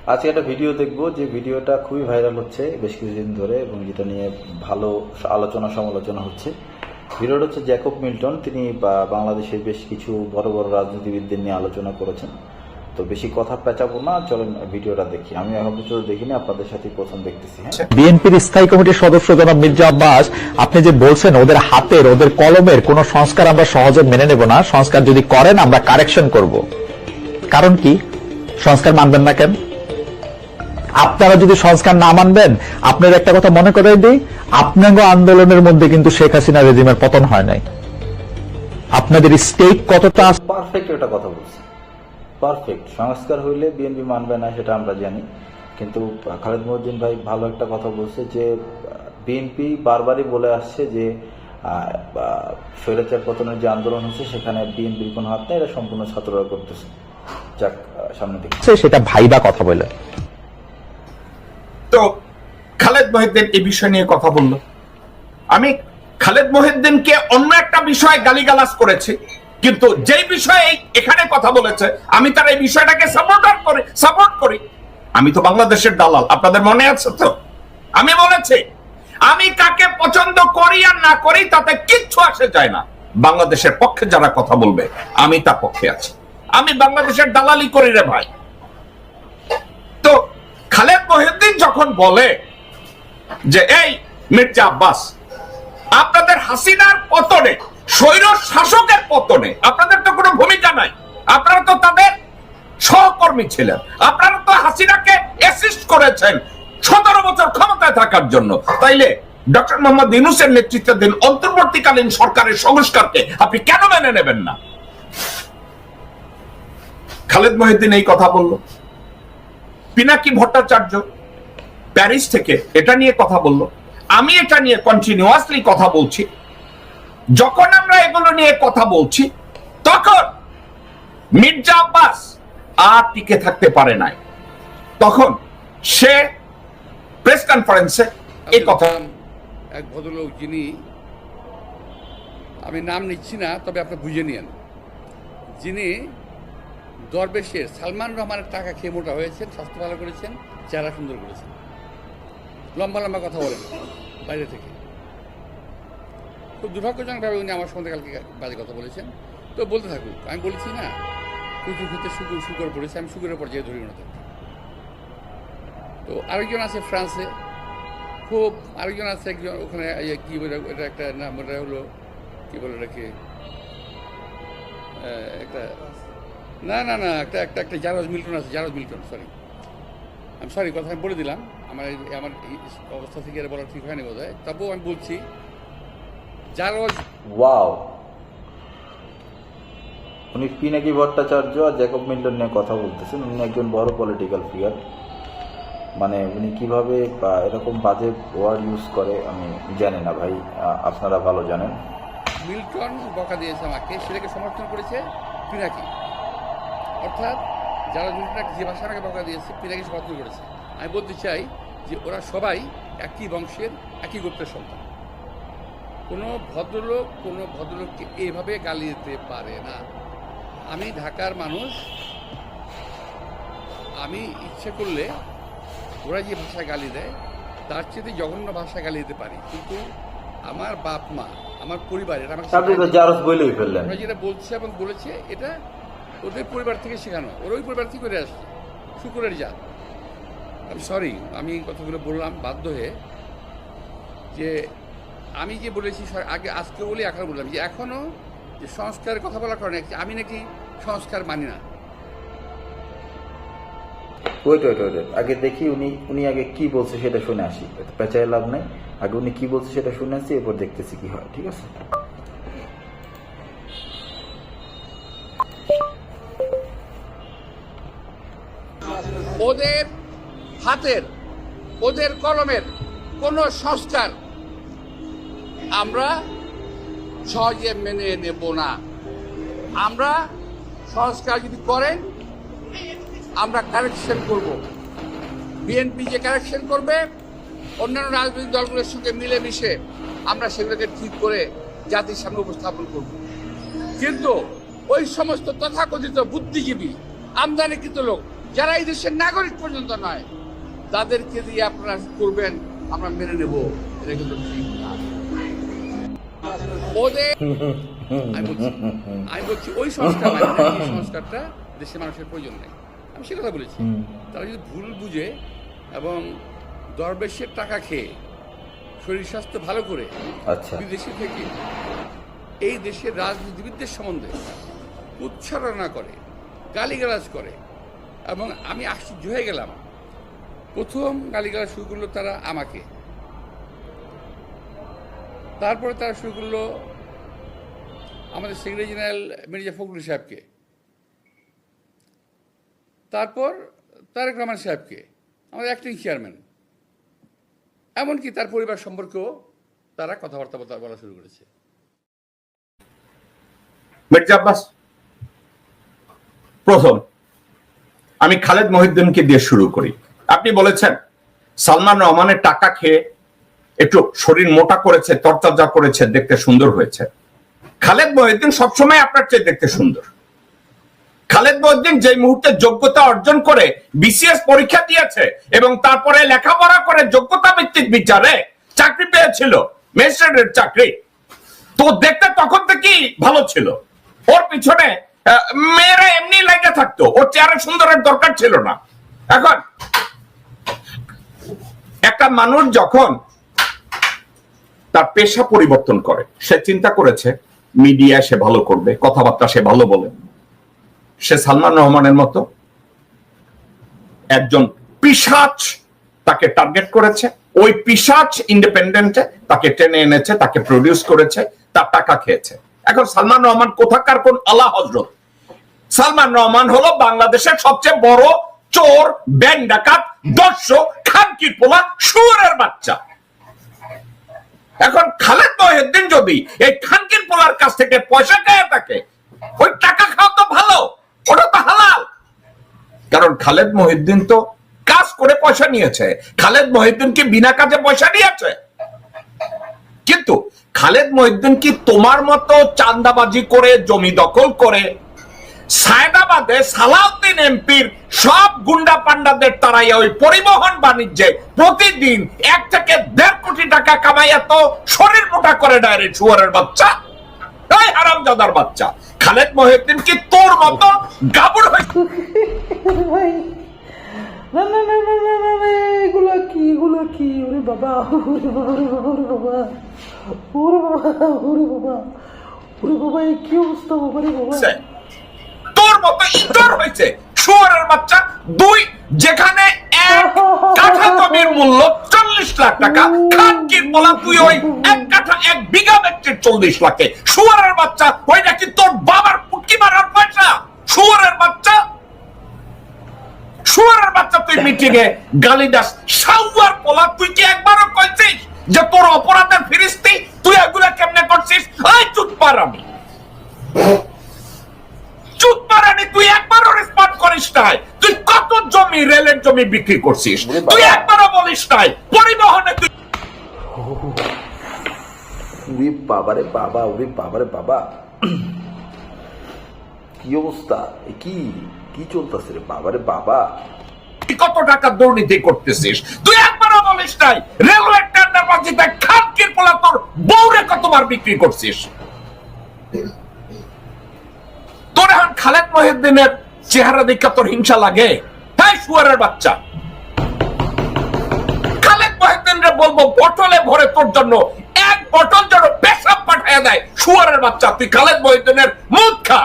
আজকে একটা ভিডিও দেখবো, যে ভিডিওটা খুবই ভাইরাল হচ্ছে বেশ কিছুদিন ধরে এবং যেটা নিয়ে ভালো আলোচনা সমালোচনা হচ্ছে। ভিডিওটা হচ্ছে জ্যাকব মিল্টন, তিনি বাংলাদেশের বেশ কিছু বড় বড় রাজনীতিবিদদের নিয়ে আলোচনা করেছেন। তো বেশি কথা পেঁচাবো না, চলেন ভিডিওটা দেখি। আমি এখন পর্যন্ত দেখিনি, আপনাদের সাথে প্রথম দেখতেছি। বিএনপির স্থায়ী কমিটির সদস্য জনাব মির্জা আব্বাস, আপনি যে বলছেন ওদের হাতের ওদের কলমের কোন সংস্কার আমরা সহজে মেনে নেব না, সংস্কার যদি করেন আমরা কারেকশন করব। কারণ কি সংস্কার মানবেন না কেন? আপনারা যদি সংস্কার না মানবেন, আপনার একটা কথা মনে করাই দিই, আপনাদের আন্দোলনের মধ্যে কিন্তু শেখ হাসিনা রেজিমের পতন হয় নাই। আপনাদের স্টেক কতটা পারফেক্ট একটা কথা বলছে, পারফেক্ট। সংস্কার হইলে বিএনপি মানবে না সেটা আমরা জানি, কিন্তু খালেদ মহিউদ্দিন ভাই ভালো একটা কথা বলছে যে বিএনপি বারবারই বলে আসছে যে স্বৈরাচার পতনের যে আন্দোলন হচ্ছে সেখানে বিএনপির কোনো হাত নেই, এটা সম্পূর্ণ ছাত্ররা করতেছে। যাক, সামনে দিকে সেটা ভাইবা কথা বলে। তো খালেদ মহিউদ্দিন এই বিষয় নিয়ে কথা বলল। আমি খালেদ মহিউদ্দিনকে অন্য একটা বিষয়ে গালিগালাজ করেছি, কিন্তু যেই বিষয়ে এখানে কথা বলেছে আমি তার এই বিষয়টাকে সাপোর্ট করি। আমি তো বাংলাদেশের দালাল, আপনাদের মনে আছে তো? আমি বলেছি আমি কাকে পছন্দ করি আর না করি তাতে কিচ্ছু আসে যায় না। বাংলাদেশের পক্ষে যারা কথা বলবে আমি তার পক্ষে আছি। আমি বাংলাদেশের দালালি করি রে ভাই। তো খালেদ মহিউদ্দিন যখন বলে যে এই মির্জা আব্বাস, আপনাদের হাসিনার পতনে, স্বৈর শাসকের পতনে আপনাদের তো কোনো ভূমিকা নাই, আপনারা তো তাদের সহকর্মী ছিলেন, আপনারা তো হাসিনাকে অ্যাসিস্ট করেছেন 17 বছর ক্ষমতায় থাকার জন্য, তাইলে ডক্টর মোহাম্মদ ইউনূসের নেতৃত্বাধীন অন্তর্বর্তীকালীন সরকারের সংস্কারকে আপনি কেন মেনে নেবেন না? খালেদ মহিউদ্দিন এই কথা বলল। পিনাকি ভট্টাচার্য প্যারিস থেকে এটা নিয়ে কথা বলল। আমি এটা নিয়ে কন্টিনিউয়াসলি কথা বলছি। যখন আমরা এগুলো নিয়ে কথা বলছি তখন মির্জা আব্বাস আর টিকে থাকতে পারে নাই। তখন সে প্রেস কনফারেন্সে এই কথা, এক ভদ্রলোক যিনি, আমি নাম নিচ্ছি না তবে আপনি বুঝে নিন, যিনি দরবেশের সালমান রহমানের টাকা খেয়ে মোটা হয়েছেন, স্বাস্থ্য ভালো করেছেন, চেহারা সুন্দর করেছেন, লম্বা লম্বা কথা বলেন বাইরে থেকে। খুব দুর্ভাগ্যজনকভাবে উনি আমার সঙ্গে কালকে বাজে কথা বলেছেন। তো বলতে থাকুক, আমি বলেছি না কুচু খেতে শুকর পড়েছে, আমি শুকরের পর যেয়ে ধরি না থাকি। তো আরেকজন আছে ফ্রান্সে, খুব আরেকজন আছে একজন ওখানে, কি বলে এটা একটা নাম, ওটা হলো কি বলে এটাকে, একটা না না না একটা একটা একটা জারজ মিল্টন আছে, জারজ মিল্টন, আমি সরি কথা আমি বলে দিলাম, আমার অবস্থা থেকে এটা বলা ঠিক হয়নি বোধ হয়, তবুও আমি বলছি জারজ। ওয়াও, উনি পিনাকি ভট্টাচার্য আর জ্যাকব মিল্টন নিয়ে কথা বলতেছেন। উনি একজন বড় পলিটিক্যাল ফিগার, মানে উনি কিভাবে এরকম বাজে ওয়ার্ড ইউজ করে আমি জানি না ভাই, আপনারা ভালো জানেন। মিল্টন বকা দিয়েছে আমাকে, সেটাকে সমর্থন করেছে পিনাকি, অর্থাৎ যারা মিল্টন যে ভাষা আমাকে বকা দিয়েছে পিনাকি সমর্থন করেছে। আমি বলতে চাই যে ওরা সবাই একই বংশের, একই গোত্রের সন্তান। কোনো ভদ্রলোককে এইভাবে গালি দিতে পারে না। আমি ঢাকার মানুষ, আমি ইচ্ছে করলে ওরা যে ভাষা গালি দেয় তার চেয়ে জঘন্য ভাষা গালি দিতে পারি, কিন্তু আমার বাপ মা, আমার পরিবার, এটা আমাকে ওরা যেটা বলছে এবং বলেছে এটা ওদের পরিবার থেকে শেখানো, ওরা ওই পরিবার থেকে করে আসছে, শুকুরের জাত। আমি সরি, আমি কথাগুলো বললাম বাধ্য হয়ে, যে আমি যে বলেছি আগে, আজকে বলি এখন বললাম যে এখনও যে সংস্কারের কথা বলার কারণে আমি নাকি সংস্কার মানি না। ওয়েট আগে দেখি উনি আগে কি বলছে সেটা শুনে আসি, পেঁচায় লাভ নাই। আগে উনি কি বলছে সেটা শুনে আসি, এরপর দেখতেছি কি হয়, ঠিক আছে? ওদের হাতের, ওদের কলমের কোন সংস্কার আমরা সহজে মেনে নেব না। আমরা সংস্কার যদি করেন আমরা কারেকশন করব। বিএনপি যে কারেকশন করবে, অন্যান্য রাজনৈতিক দলগুলোর সঙ্গে মিলেমিশে আমরা সেগুলোকে ঠিক করে জাতির সামনে উপস্থাপন করব। কিন্তু ওই সমস্ত তথাকথিত বুদ্ধিজীবী, আমদানিকৃত লোক যারা এই দেশের নাগরিক পর্যন্ত নয়, তাদেরকে দিয়ে আপনারা করবেন আমরা মেনে নেব, এটা কিন্তু ঠিক না। ওদের আমি বলছি ওই সংস্কার মানে না, এই সংস্কারটা দেশের মানুষের প্রয়োজন নেই, আমি সে কথা বলেছি। তারা যদি ভুল বুঝে এবং দরবেশের টাকা খেয়ে শরীর স্বাস্থ্য ভালো করে আচ্ছা, বিদেশি থেকে এই দেশের রাজনীতিবিদদের সম্বন্ধে উচ্চারণা করে, গালিগালাজ করে, এবং আমি আশ্চর্য হয়ে গেলাম, প্রথম গালিগালাজ শুরু করলো তারা আমাকে, তারপরে তারা শুরু করলো আমাদের সেক্রেটারি জেনারেল মির্জা ফখরুল সাহেবকে, তারপর তারেক রহমান সাহেবকে, আমাদের অ্যাক্টিং চেয়ারম্যান, এমনকি তার পরিবার সম্পর্কেও তারা কথাবার্তা বলা শুরু করেছে। মির্জা আব্বাস, প্রথম আমি খালেদ মহিউদ্দিনকে দিয়ে শুরু করি। আপনি বলেছেন সালমান রহমানের টাকা খেয়ে একটু শরীর মোটা করেছে, তরতাজা করেছে, দেখতে সুন্দর হয়েছে। খালেদ মহিউদ্দিন সবসময় আপনার চেয়ে দেখতে সুন্দর। খালেদ মহিউদ্দিন যে মুহূর্তে যোগ্যতা অর্জন করে বিসিএস পরীক্ষা দিয়েছে এবং তারপরে লেখাপড়া করে যোগ্যতা ভিত্তিক বিচারে চাকরি পেয়েছিল, ম্যাজিস্ট্রেটের চাকরি, তো দেখতে তখন থেকেই ভালো ছিল। ওর পিছনে মেয়েরা এমনি লেগে থাকতো, ওর চেহারা সুন্দরের দরকার ছিল না। এখন একটা মানুষ যখন তার পেশা পরিবর্তন করে, সে চিন্তা করেছে মিডিয়া সে ভালো করবে, কথাবার্তা সে ভালো বলে, সে সালমান রহমানের মতো একজন পিশাচ তাকে টার্গেট করেছে, ওই পিশাচ ইন্ডিপেন্ডেন্টে তাকে টেনে এনেছে, তাকে প্রডিউস করেছে, তার টাকা খেয়েছে। এখন সালমান রহমান কোথাকার কোন আলা হযরত? সালমান রহমান হলো বাংলাদেশের সবচেয়ে বড় চোর, ব্যাংক ডাকাত, দর্শক, খানকির পোলা, শুয়োরের বাচ্চা। এখন খালেদ মহিউদ্দিন যদি এই খানকির পোলার কাছ থেকে পয়সা খেয়ে থাকে, ওই টাকা খাওয়া তো ভালো, ওটা তো হালাল। কারণ খালেদ মহিউদ্দিন তো কাজ করে পয়সা নিয়েছে, খালেদ মহিউদ্দিন কি বিনা কাজে পয়সা নিয়েছে? কিন্তু খালেদ মহিউদ্দিন কি তোমার মতো চাঁদাবাজি করে, জমি দখল করে, সায়দাবাদে সালাউদ্দিন এমপির সব গুন্ডা পান্ডাদের তারাইয়া ওই পরিবহন বাণিজ্যে প্রতিদিন 1 থেকে 1.5 কোটি টাকা কামাইয়া তো শরীর মোটা করে ডাইরেক্ট শুয়ারের বাচ্চা, এই হারামজাদার বাচ্চা? খালেদ মহিউদ্দিন কি তোর মতো গাবুড় হয়েছে? না না না না না না না, এগুলা কি, এগুলা কি? ওরে বাবা, ওরে বাবা, ওরে বাবা, ওরে বাবা, ওরে বাবা, ওরে বাবা, ওরে বাবা, এ কি অবস্থা বাবা রে বাবা? তোর মতো ইতর হয়েছে শুয়ারের বাচ্চা। দুই, যেখানে এক কাঠা জমির মূল্য 40 লাখ টাকা, খানকির পোলা তুই ওই 1 কাঠা 1 বিঘা ব্যক্তির 40 লাখে। শুয়ারের বাচ্চা, ওই নাকি তোর বাবার পুটকি মারার পয়সা। শুয়ারের বাচ্চা, শুয়ারের বাচ্চা, তুই মিটিং এ গালি দাস। শাওয়ার পোলা, তুই কি একবারও কইছিস যে তোর অপরাধের ফিরিস্তি তুই এগুলা কেমনে করছিস? এই চুপ পার, আমি চুপ পারানি, তুই একবারও রেসপন্ড করিস নাই। তুই কত জমি, রেলের জমি বিক্রি করছিস, তুই একবারও বলিস নাই। পরিবহনে তুই, উরে বাবারে বাবা, উরে বাবারে বাবা, কি অবস্থা, এ কি কি চলতেছে রে বাবারে বাবা? কত টাকা দুর্নীতি করতেছিস, তুই একবারও বলিস নাই। রেলওয়ে টেন্ডার বাজিতে খানকির পোলা তোর বউরে কতবার বিক্রি করছিস। তোর এখন খালেদ মহিউদ্দিনের চেহারা দেখে তোর হিংসা লাগে? হ্যাঁ শুয়ারের বাচ্চা, খালেদ মহিউদ্দিনরে বলবো বটলে ভরে তোর জন্য 1 বটল যেন পেশাব পাঠায় দেয়। শুয়ারের বাচ্চা, তুই খালেদ মহিউদ্দিনের মুখ খা।